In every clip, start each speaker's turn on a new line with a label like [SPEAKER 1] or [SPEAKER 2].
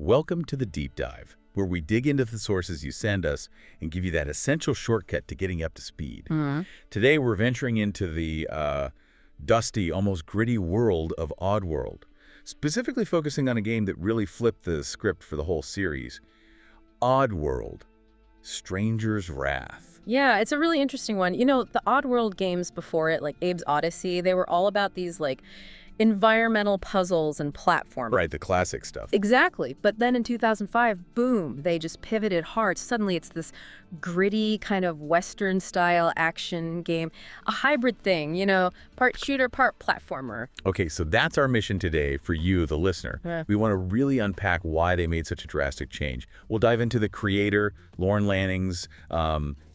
[SPEAKER 1] Welcome to the Deep Dive, where we dig into the sources you send us and give you that essential shortcut to getting up to speed. Today, we're venturing into the dusty, almost gritty world of Oddworld, specifically focusing on a game that really flipped the script for the whole series. Oddworld, Stranger's Wrath.
[SPEAKER 2] Yeah, it's a really interesting one. You know, the Oddworld games before it, like Abe's Odyssey, they were all about these, like, environmental puzzles and platforms.
[SPEAKER 1] Right, the classic stuff.
[SPEAKER 2] Exactly. But then in 2005, boom, they just pivoted hard. Suddenly it's this gritty kind of Western-style action game, a hybrid thing, you know, part shooter, part platformer.
[SPEAKER 1] Okay, so that's our mission today for you, the listener.
[SPEAKER 2] Yeah.
[SPEAKER 1] We want to really unpack why they made such a drastic change. We'll dive into the creator, Lorne Lanning's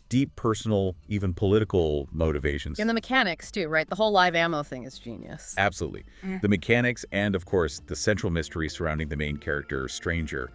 [SPEAKER 1] deep personal, even political motivations.
[SPEAKER 2] And the mechanics, too, right? The whole live ammo thing is genius.
[SPEAKER 1] Absolutely. The mechanics and, of course, the central mystery surrounding the main character, Stranger,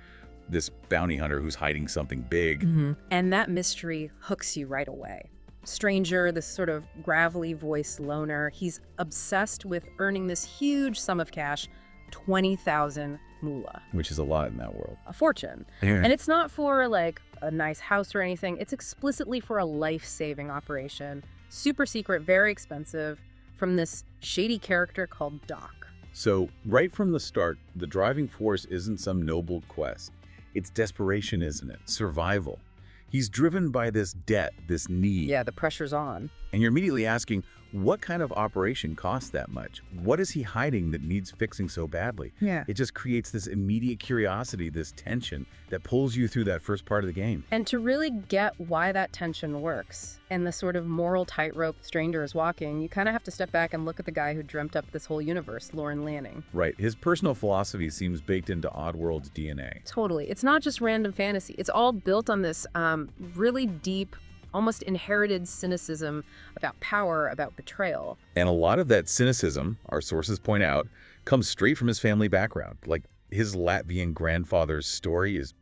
[SPEAKER 1] this bounty hunter who's hiding something big.
[SPEAKER 2] And that mystery hooks you right away. Stranger, this sort of gravelly voice loner, he's obsessed with earning this huge sum of cash, 20,000 moolah.
[SPEAKER 1] Which is a lot in that world.
[SPEAKER 2] A fortune.
[SPEAKER 1] Yeah.
[SPEAKER 2] And it's not for, like, a nice house or anything. It's explicitly for a life-saving operation. Super secret, very expensive, from this shady character called Doc.
[SPEAKER 1] So, right from the start, the driving force isn't some noble quest. It's desperation, isn't it? Survival. He's driven by this debt, this need.
[SPEAKER 2] Yeah, the pressure's on.
[SPEAKER 1] And you're immediately asking, what kind of operation costs that much? What is he hiding that needs fixing so badly?
[SPEAKER 2] Yeah.
[SPEAKER 1] It just creates this immediate curiosity, this tension that pulls you through that first part of the game.
[SPEAKER 2] And to really get why that tension works and the sort of moral tightrope Stranger is walking, you kind of have to step back and look at the guy who dreamt up this whole universe, Lorne Lanning.
[SPEAKER 1] Right. His personal philosophy seems baked into Oddworld's DNA.
[SPEAKER 2] Totally. It's not just random fantasy. It's all built on this really deep, almost inherited cynicism about power, about betrayal.
[SPEAKER 1] And a lot of that cynicism, our sources point out, comes straight from his family background. Like, his Latvian grandfather's story is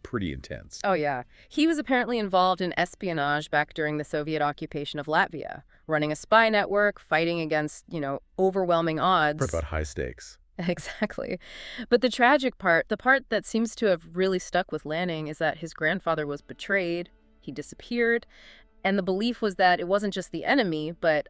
[SPEAKER 1] pretty intense.
[SPEAKER 2] Oh, yeah. He was apparently involved in espionage back during the Soviet occupation of Latvia, running a spy network, fighting against, you know, overwhelming odds.
[SPEAKER 1] Part about high stakes.
[SPEAKER 2] Exactly. But the tragic part, the part that seems to have really stuck with Lanning, is that his grandfather was betrayed. He disappeared, and the belief was that it wasn't just the enemy, but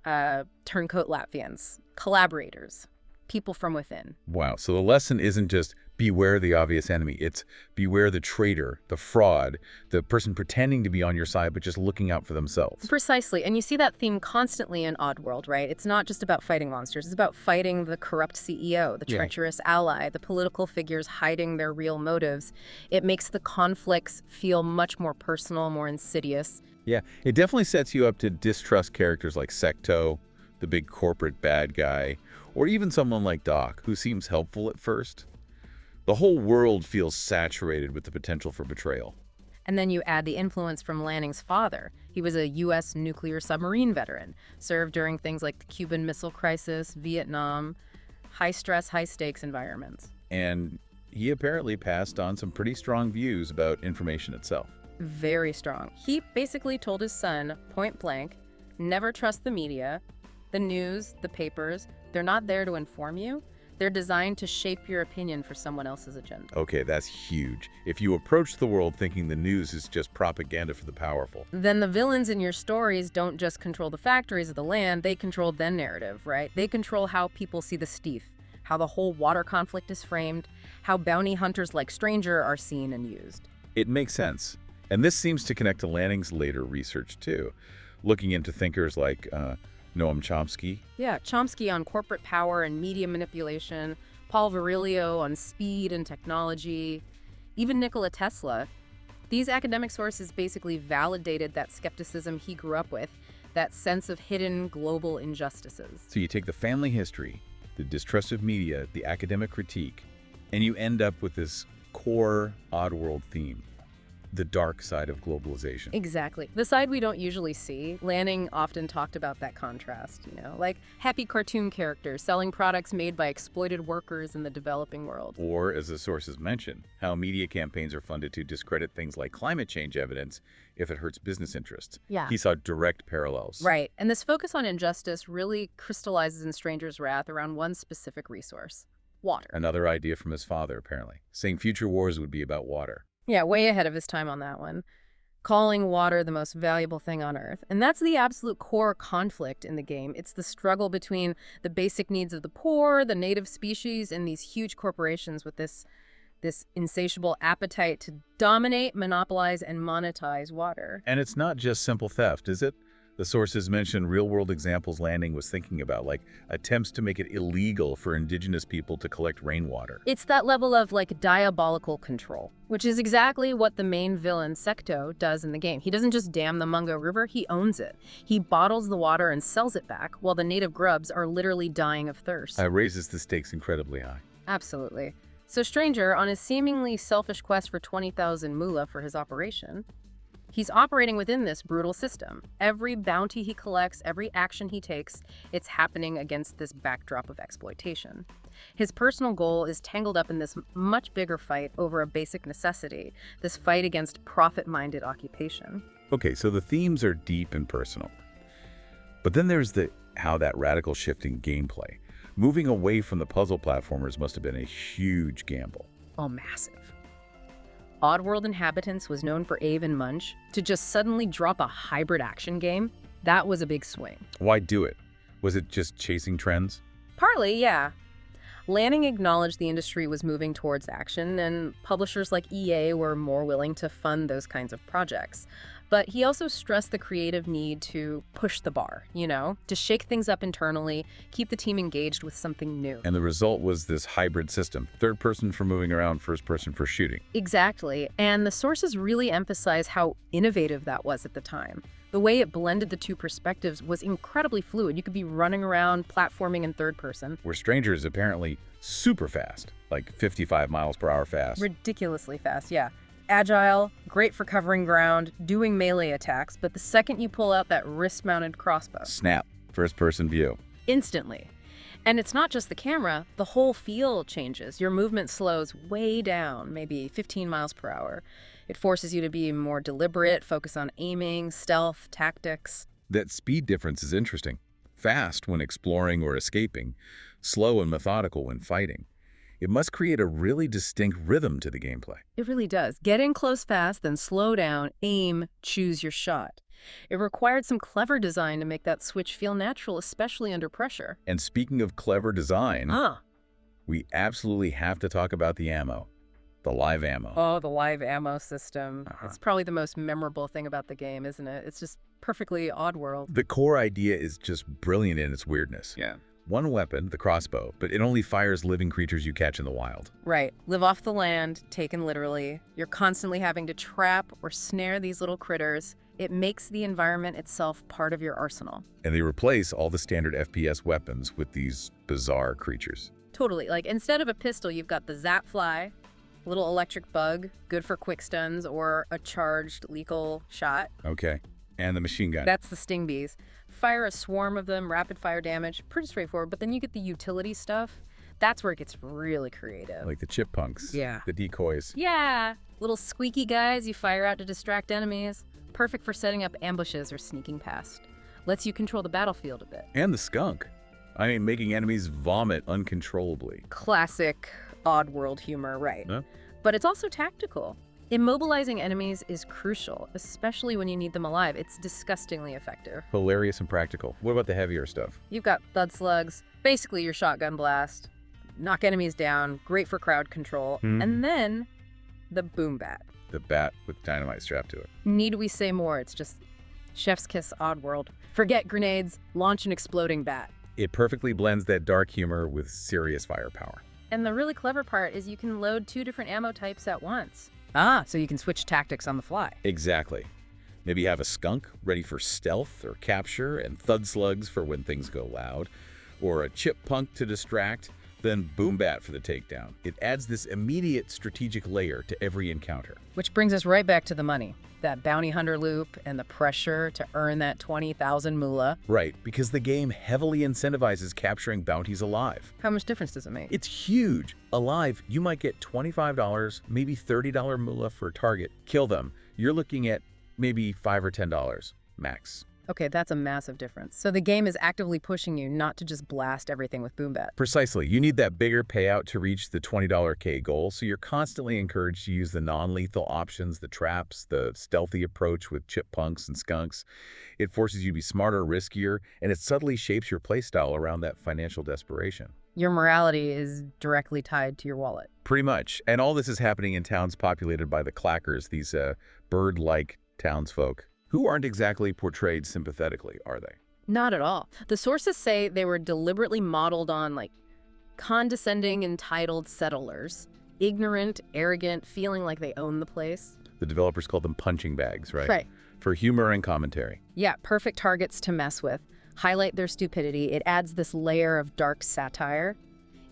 [SPEAKER 2] turncoat Latvians, collaborators, people from within.
[SPEAKER 1] Wow. So the lesson isn't just beware the obvious enemy. It's beware the traitor, the fraud, the person pretending to be on your side but just looking out for themselves.
[SPEAKER 2] Precisely. And you see that theme constantly in Oddworld, right? It's not just about fighting monsters. It's about fighting the corrupt CEO, the treacherous ally, the political figures hiding their real motives. It makes the conflicts feel much more personal, more insidious.
[SPEAKER 1] Yeah, it definitely sets you up to distrust characters like Secto, the big corporate bad guy, or even someone like Doc, who seems helpful at first. The whole world feels saturated with the potential for betrayal.
[SPEAKER 2] And then you add the influence from Lanning's father. He was a U.S. nuclear submarine veteran, served during things like the Cuban Missile Crisis, Vietnam, high-stress, high-stakes environments.
[SPEAKER 1] And he apparently passed on some pretty strong views about information itself.
[SPEAKER 2] Very strong. He basically told his son, point blank, never trust the media, the news, the papers. They're not there to inform you. They're designed to shape your opinion for someone else's agenda.
[SPEAKER 1] Okay, that's huge. If you approach the world thinking the news is just propaganda for the powerful.
[SPEAKER 2] Then the villains in your stories don't just control the factories of the land, they control the narrative, right? They control how people see the Stief, how the whole water conflict is framed, how bounty hunters like Stranger are seen and used.
[SPEAKER 1] It makes sense. And this seems to connect to Lanning's later research, too, looking into thinkers like Noam Chomsky.
[SPEAKER 2] Yeah, Chomsky on corporate power and media manipulation, Paul Virilio on speed and technology, even Nikola Tesla. These academic sources basically validated that skepticism he grew up with, that sense of hidden global injustices.
[SPEAKER 1] So you take the family history, the distrust of media, the academic critique, and you end up with this core Oddworld theme. The dark side of globalization.
[SPEAKER 2] Exactly. The side we don't usually see. Lanning often talked about that contrast, you know, like happy cartoon characters selling products made by exploited workers in the developing world.
[SPEAKER 1] Or, as the sources mention, how media campaigns are funded to discredit things like climate change evidence if it hurts business interests.
[SPEAKER 2] Yeah.
[SPEAKER 1] He saw direct parallels.
[SPEAKER 2] Right. And this focus on injustice really crystallizes in Stranger's Wrath around one specific resource: Water.
[SPEAKER 1] Another idea from his father, apparently, saying future wars would be about water.
[SPEAKER 2] Yeah, way ahead of his time on that one. Calling water the most valuable thing on Earth. And that's the absolute core conflict in the game. It's the struggle between the basic needs of the poor, the native species, and these huge corporations with this insatiable appetite to dominate, monopolize, and monetize water.
[SPEAKER 1] And it's not just simple theft, is it? The sources mention real-world examples Lanning was thinking about, like attempts to make it illegal for indigenous people to collect rainwater.
[SPEAKER 2] It's that level of, like, diabolical control, which is exactly what the main villain, Secto, does in the game. He doesn't just dam the Mungo River, he owns it. He bottles the water and sells it back, while the native grubs are literally dying of thirst.
[SPEAKER 1] Raises the stakes incredibly high.
[SPEAKER 2] Absolutely. So Stranger, on his seemingly selfish quest for 20,000 moolah for his operation, he's operating within this brutal system. Every bounty he collects, every action he takes, it's happening against this backdrop of exploitation. His personal goal is tangled up in this much bigger fight over a basic necessity, this fight against profit-minded occupation.
[SPEAKER 1] Okay, so the themes are deep and personal. But then there's how that radical shift in gameplay. Moving away from the puzzle platformers must have been a huge gamble.
[SPEAKER 2] Oh, massive. Oddworld Inhabitants was known for Ave and Munch. To just suddenly drop a hybrid action game, that was a big swing.
[SPEAKER 1] Why do it? Was it just chasing trends?
[SPEAKER 2] Partly, yeah. Lanning acknowledged the industry was moving towards action, and publishers like EA were more willing to fund those kinds of projects. But he also stressed the creative need to push the bar, to shake things up internally, keep the team engaged with something new.
[SPEAKER 1] And the result was this hybrid system, third person for moving around, first person for shooting.
[SPEAKER 2] Exactly, and the sources really emphasize how innovative that was at the time. The way it blended the two perspectives was incredibly fluid. You could be running around, platforming in third person.
[SPEAKER 1] Where Stranger is apparently super fast, like 55 miles per hour fast.
[SPEAKER 2] Ridiculously fast, yeah. Agile, great for covering ground, doing melee attacks, but the second you pull out that wrist-mounted crossbow,
[SPEAKER 1] snap, first-person view.
[SPEAKER 2] Instantly. And it's not just the camera, the whole feel changes. Your movement slows way down, maybe 15 miles per hour. It forces you to be more deliberate, focus on aiming, stealth, tactics.
[SPEAKER 1] That speed difference is interesting. Fast when exploring or escaping, slow and methodical when fighting. It must create a really distinct rhythm to the gameplay.
[SPEAKER 2] It really does. Get in close fast, then slow down, aim, choose your shot. It required some clever design to make that switch feel natural, especially under pressure.
[SPEAKER 1] And speaking of clever design, we absolutely have to talk about the ammo. The live ammo.
[SPEAKER 2] Oh, the live ammo system. It's probably the most memorable thing about the game, isn't it? It's just perfectly Oddworld.
[SPEAKER 1] The core idea is just brilliant in its weirdness.
[SPEAKER 3] Yeah.
[SPEAKER 1] One weapon, the crossbow, but it only fires living creatures you catch in the wild.
[SPEAKER 2] Right. Live off the land, taken literally. You're constantly having to trap or snare these little critters. It makes the environment itself part of your arsenal.
[SPEAKER 1] And they replace all the standard FPS weapons with these bizarre creatures.
[SPEAKER 2] Totally. Like, instead of a pistol, you've got the Zap Fly, little electric bug, good for quick stuns, or a charged lethal shot.
[SPEAKER 1] Okay. And the machine gun.
[SPEAKER 2] That's the Sting Bees. Fire a swarm of them, rapid fire damage, pretty straightforward, but then you get the utility stuff. That's where it gets really creative.
[SPEAKER 1] Like the chip punks.
[SPEAKER 2] Yeah.
[SPEAKER 1] The decoys.
[SPEAKER 2] Yeah. Little squeaky guys you fire out to distract enemies. Perfect for setting up ambushes or sneaking past. Lets you control the battlefield a bit.
[SPEAKER 1] And the skunk. I mean, making enemies vomit uncontrollably.
[SPEAKER 2] Classic Oddworld humor, right.
[SPEAKER 1] Huh?
[SPEAKER 2] But it's also tactical. Immobilizing enemies is crucial, especially when you need them alive. It's disgustingly effective.
[SPEAKER 1] Hilarious and practical. What about the heavier stuff?
[SPEAKER 2] You've got thud slugs, basically your shotgun blast, knock enemies down, great for crowd control, and then the boom bat.
[SPEAKER 1] The bat with dynamite strapped to it.
[SPEAKER 2] Need we say more? It's just chef's kiss Oddworld. Forget grenades, launch an exploding bat.
[SPEAKER 1] It perfectly blends that dark humor with serious firepower.
[SPEAKER 2] And the really clever part is you can load 2 different ammo types at once. So you can switch tactics on the fly.
[SPEAKER 1] Exactly. Maybe you have a skunk ready for stealth or capture, and thud slugs for when things go loud, or a chip punk to distract, then boom bat for the takedown. It adds this immediate strategic layer to every encounter.
[SPEAKER 2] Which brings us right back to the money. That bounty hunter loop and the pressure to earn that 20,000 moolah.
[SPEAKER 1] Right, because the game heavily incentivizes capturing bounties alive.
[SPEAKER 2] How much difference does it make?
[SPEAKER 1] It's huge. Alive, you might get $25, maybe $30 moolah for a target. Kill them. You're looking at maybe $5 or $10 max.
[SPEAKER 2] Okay, that's a massive difference. So the game is actively pushing you not to just blast everything with boom bat.
[SPEAKER 1] Precisely. You need that bigger payout to reach the $20 K goal, so you're constantly encouraged to use the non-lethal options, the traps, the stealthy approach with chippunks and skunks. It forces you to be smarter, riskier, and it subtly shapes your playstyle around that financial desperation.
[SPEAKER 2] Your morality is directly tied to your wallet.
[SPEAKER 1] Pretty much. And all this is happening in towns populated by the clackers, these bird-like townsfolk, who aren't exactly portrayed sympathetically, are they?
[SPEAKER 2] Not at all. The sources say they were deliberately modeled on, like, condescending, entitled settlers. Ignorant, arrogant, feeling like they own the place.
[SPEAKER 1] The developers called them punching bags, right?
[SPEAKER 2] Right.
[SPEAKER 1] For humor and commentary.
[SPEAKER 2] Yeah, perfect targets to mess with. Highlight their stupidity. It adds this layer of dark satire.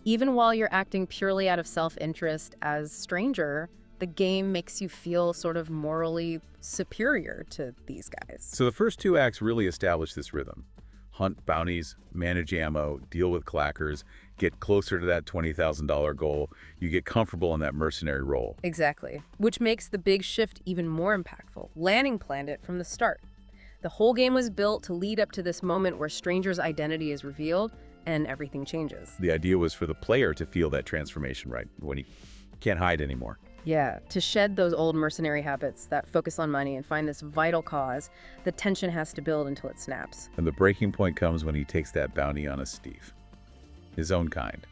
[SPEAKER 2] Even while you're acting purely out of self-interest as stranger, the game makes you feel sort of morally superior to these guys.
[SPEAKER 1] So the first two acts really establish this rhythm. Hunt bounties, manage ammo, deal with clackers, get closer to that $20,000 goal. You get comfortable in that mercenary role.
[SPEAKER 2] Exactly. Which makes the big shift even more impactful. Lanning planned it from the start. The whole game was built to lead up to this moment where Stranger's identity is revealed and everything changes.
[SPEAKER 1] The idea was for the player to feel that transformation, right? When he can't hide anymore.
[SPEAKER 2] Yeah, to shed those old mercenary habits that focus on money and find this vital cause, the tension has to build until it snaps.
[SPEAKER 1] And the breaking point comes when he takes that bounty on a Steve. His own kind.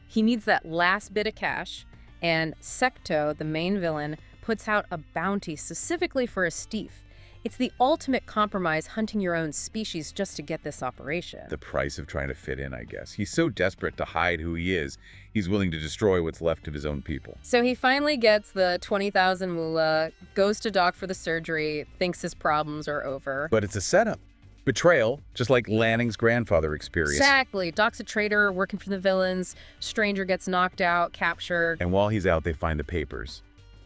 [SPEAKER 2] He needs that last bit of cash, and Secto, the main villain, puts out a bounty specifically for a Steve. It's the ultimate compromise, hunting your own species just to get this operation.
[SPEAKER 1] The price of trying to fit in, I guess. He's so desperate to hide who he is, he's willing to destroy what's left of his own people.
[SPEAKER 2] So he finally gets the 20,000 moolah, goes to Doc for the surgery, thinks his problems are over.
[SPEAKER 1] But it's a setup. Betrayal, just like Lanning's grandfather experienced.
[SPEAKER 2] Exactly. Doc's a traitor, working for the villains. Stranger gets knocked out, captured.
[SPEAKER 1] And while he's out, they find the papers.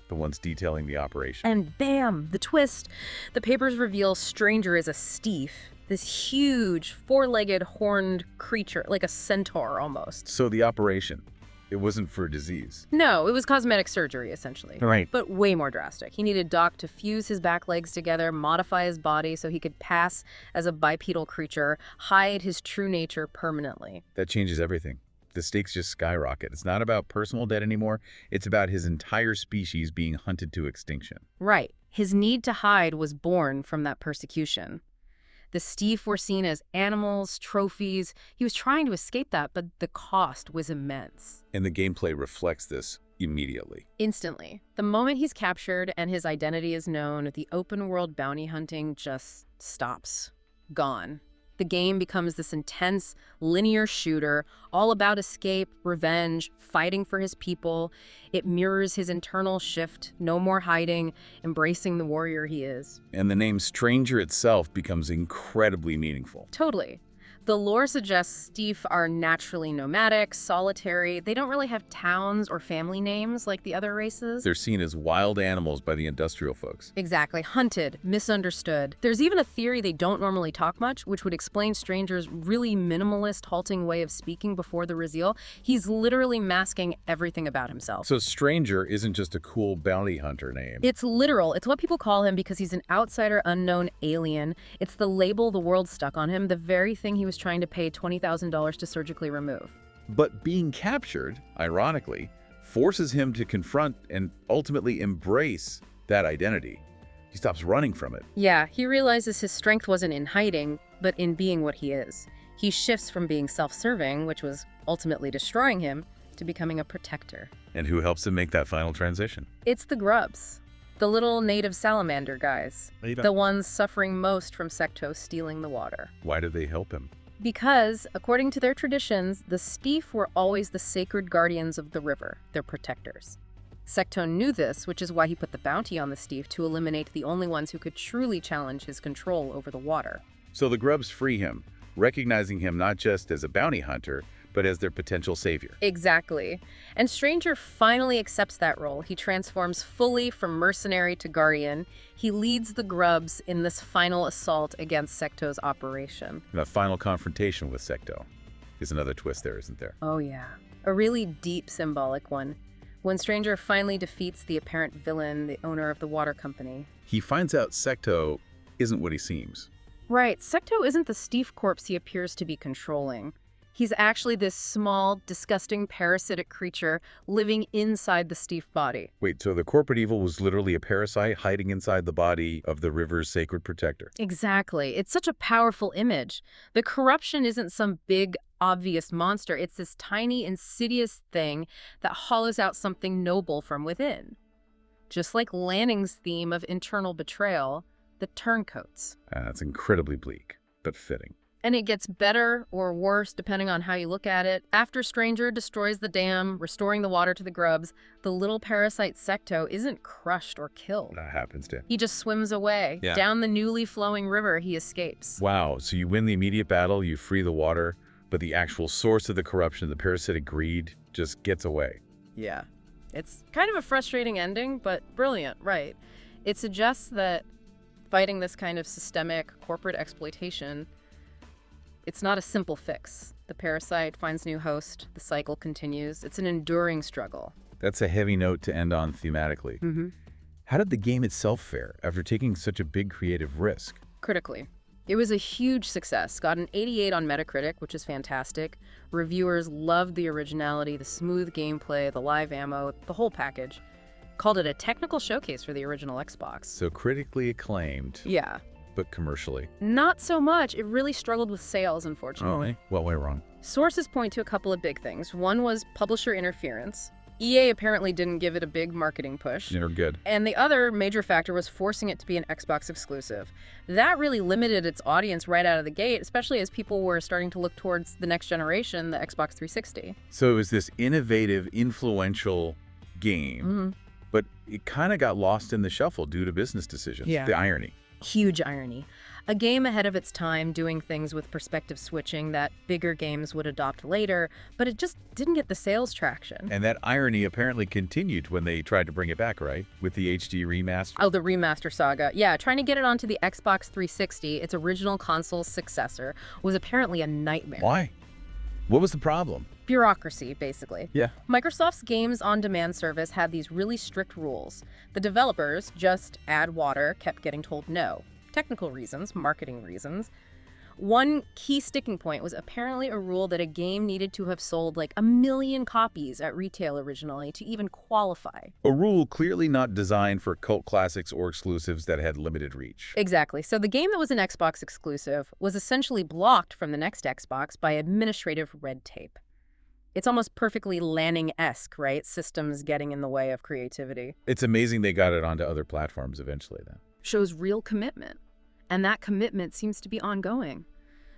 [SPEAKER 1] The ones detailing the operation.
[SPEAKER 2] And bam, the twist. The papers reveal Stranger is a Steve, this huge, four-legged, horned creature, like a centaur almost.
[SPEAKER 1] So the operation, it wasn't for disease.
[SPEAKER 2] No, it was cosmetic surgery, essentially.
[SPEAKER 1] Right.
[SPEAKER 2] But way more drastic. He needed Doc to fuse his back legs together, modify his body so he could pass as a bipedal creature, hide his true nature permanently.
[SPEAKER 1] That changes everything. The stakes just skyrocket. It's not about personal debt anymore. It's about his entire species being hunted to extinction.
[SPEAKER 2] Right. His need to hide was born from that persecution. The Steve were seen as animals, trophies. He was trying to escape that, but the cost was immense.
[SPEAKER 1] And the gameplay reflects this immediately.
[SPEAKER 2] Instantly. The moment he's captured and his identity is known, the open-world bounty hunting just stops. Gone. The game becomes this intense, linear shooter, all about escape, revenge, fighting for his people. It mirrors his internal shift, no more hiding, embracing the warrior he is.
[SPEAKER 1] And the name Stranger itself becomes incredibly meaningful.
[SPEAKER 2] Totally. The lore suggests Steve are naturally nomadic, solitary. They don't really have towns or family names like the other races.
[SPEAKER 1] They're seen as wild animals by the industrial folks.
[SPEAKER 2] Exactly. Hunted, misunderstood. There's even a theory they don't normally talk much, which would explain Stranger's really minimalist, halting way of speaking before the reveal. He's literally masking everything about himself.
[SPEAKER 1] So Stranger isn't just a cool bounty hunter name.
[SPEAKER 2] It's literal. It's what people call him because he's an outsider, unknown alien. It's the label the world stuck on him, the very thing he was trying to pay $20,000 to surgically remove.
[SPEAKER 1] But being captured, ironically, forces him to confront and ultimately embrace that identity. He stops running from it.
[SPEAKER 2] Yeah, he realizes his strength wasn't in hiding, but in being what he is. He shifts from being self-serving, which was ultimately destroying him, to becoming a protector.
[SPEAKER 1] And who helps him make that final transition?
[SPEAKER 2] It's the grubs. The little native salamander guys. The ones suffering most from Secto stealing the water.
[SPEAKER 1] Why do they help him?
[SPEAKER 2] Because, according to their traditions, the Steve were always the sacred guardians of the river, their protectors. Secto knew this, which is why he put the bounty on the Steve to eliminate the only ones who could truly challenge his control over the water.
[SPEAKER 1] So the grubs free him, recognizing him not just as a bounty hunter, but as their potential savior.
[SPEAKER 2] Exactly. And Stranger finally accepts that role. He transforms fully from mercenary to guardian. He leads the grubs in this final assault against Secto's operation.
[SPEAKER 1] And a final confrontation with Secto is another twist there, isn't there?
[SPEAKER 2] Oh yeah. A really deep symbolic one. When Stranger finally defeats the apparent villain, the owner of the water company.
[SPEAKER 1] He finds out Secto isn't what he seems.
[SPEAKER 2] Right, Secto isn't the Steve corpse he appears to be controlling. He's actually this small, disgusting, parasitic creature living inside the Steve body.
[SPEAKER 1] Wait, so the corporate evil was literally a parasite hiding inside the body of the river's sacred protector?
[SPEAKER 2] Exactly. It's such a powerful image. The corruption isn't some big, obvious monster. It's this tiny, insidious thing that hollows out something noble from within. Just like Lanning's theme of internal betrayal, the turncoats.
[SPEAKER 1] That's incredibly bleak, but fitting.
[SPEAKER 2] And it gets better or worse depending on how you look at it. After Stranger destroys the dam, restoring the water to the grubs, the little parasite Secto isn't crushed or killed.
[SPEAKER 1] That happens to.
[SPEAKER 2] He just swims away.
[SPEAKER 1] Yeah.
[SPEAKER 2] Down the newly flowing river, he escapes.
[SPEAKER 1] Wow, so you win the immediate battle, you free the water, but the actual source of the corruption, the parasitic greed, just gets away.
[SPEAKER 2] Yeah. It's kind of a frustrating ending, but brilliant, right? It suggests that fighting this kind of systemic corporate exploitation, it's not a simple fix. The parasite finds new host, the cycle continues. It's an enduring struggle.
[SPEAKER 1] That's a heavy note to end on thematically.
[SPEAKER 2] Mm-hmm.
[SPEAKER 1] How did the game itself fare after taking such a big creative risk?
[SPEAKER 2] Critically, it was a huge success. Got an 88 on Metacritic, which is fantastic. Reviewers loved the originality, the smooth gameplay, the live ammo, the whole package. Called it a technical showcase for the original Xbox.
[SPEAKER 1] So critically acclaimed,
[SPEAKER 2] Yeah.
[SPEAKER 1] but commercially.
[SPEAKER 2] Not so much. It really struggled with sales, unfortunately.
[SPEAKER 1] Well, way wrong.
[SPEAKER 2] Sources point to a couple of big things. One was publisher interference. EA apparently didn't give it a big marketing push.
[SPEAKER 1] They're good.
[SPEAKER 2] And the other major factor was forcing it to be an Xbox exclusive. That really limited its audience right out of the gate, especially as people were starting to look towards the next generation, the Xbox 360.
[SPEAKER 1] So it was this innovative, influential game, but it kind of got lost in the shuffle due to business decisions.
[SPEAKER 2] Yeah.
[SPEAKER 1] The irony.
[SPEAKER 2] Huge irony. A game ahead of its time, doing things with perspective switching that bigger games would adopt later, but it just didn't get the sales traction.
[SPEAKER 1] And that irony apparently continued when they tried to bring it back, right? With the HD remaster.
[SPEAKER 2] Oh, the remaster saga. Yeah, trying to get it onto the Xbox 360, its original console's successor, was apparently a nightmare.
[SPEAKER 1] Why? What was the problem?
[SPEAKER 2] Bureaucracy, basically.
[SPEAKER 1] Yeah.
[SPEAKER 2] Microsoft's Games on Demand service had these really strict rules. The developers, just add water, kept getting told no. Technical reasons, marketing reasons. One key sticking point was apparently a rule that a game needed to have sold like 1 million copies at retail originally to even qualify.
[SPEAKER 1] A rule clearly not designed for cult classics or exclusives that had limited reach.
[SPEAKER 2] Exactly. So the game that was an Xbox exclusive was essentially blocked from the next Xbox by administrative red tape. It's almost perfectly Lanning-esque, right? Systems getting in the way of creativity.
[SPEAKER 1] It's amazing they got it onto other platforms eventually, then.
[SPEAKER 2] Shows real commitment. And that commitment seems to be ongoing.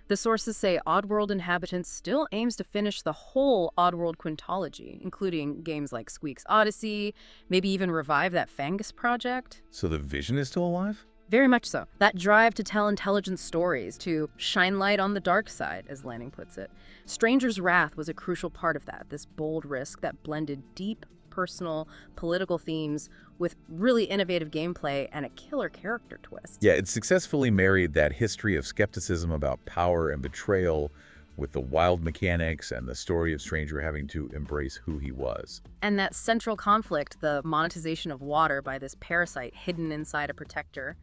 [SPEAKER 2] The sources say Oddworld Inhabitants still aims to finish the whole Oddworld quintology, including games like Squeak's Odyssey, maybe even revive that Fangus project.
[SPEAKER 1] So the vision is still alive?
[SPEAKER 2] Very much so. That drive to tell intelligent stories, to shine light on the dark side, as Lanning puts it. Stranger's Wrath was a crucial part of that, this bold risk that blended deep, personal, political themes with really innovative gameplay and a killer character twist.
[SPEAKER 1] Yeah, it successfully married that history of skepticism about power and betrayal with the wild mechanics and the story of Stranger having to embrace who he was.
[SPEAKER 2] And that central conflict, the monetization of water by this parasite hidden inside a protector,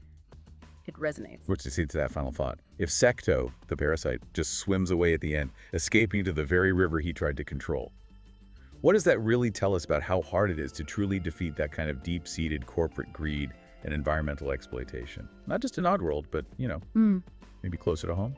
[SPEAKER 2] it resonates.
[SPEAKER 1] Which leads to that final thought. If Secto, the parasite, just swims away at the end, escaping to the very river he tried to control, what does that really tell us about how hard it is to truly defeat that kind of deep-seated corporate greed and environmental exploitation? Not just in Oddworld, but, maybe closer to home?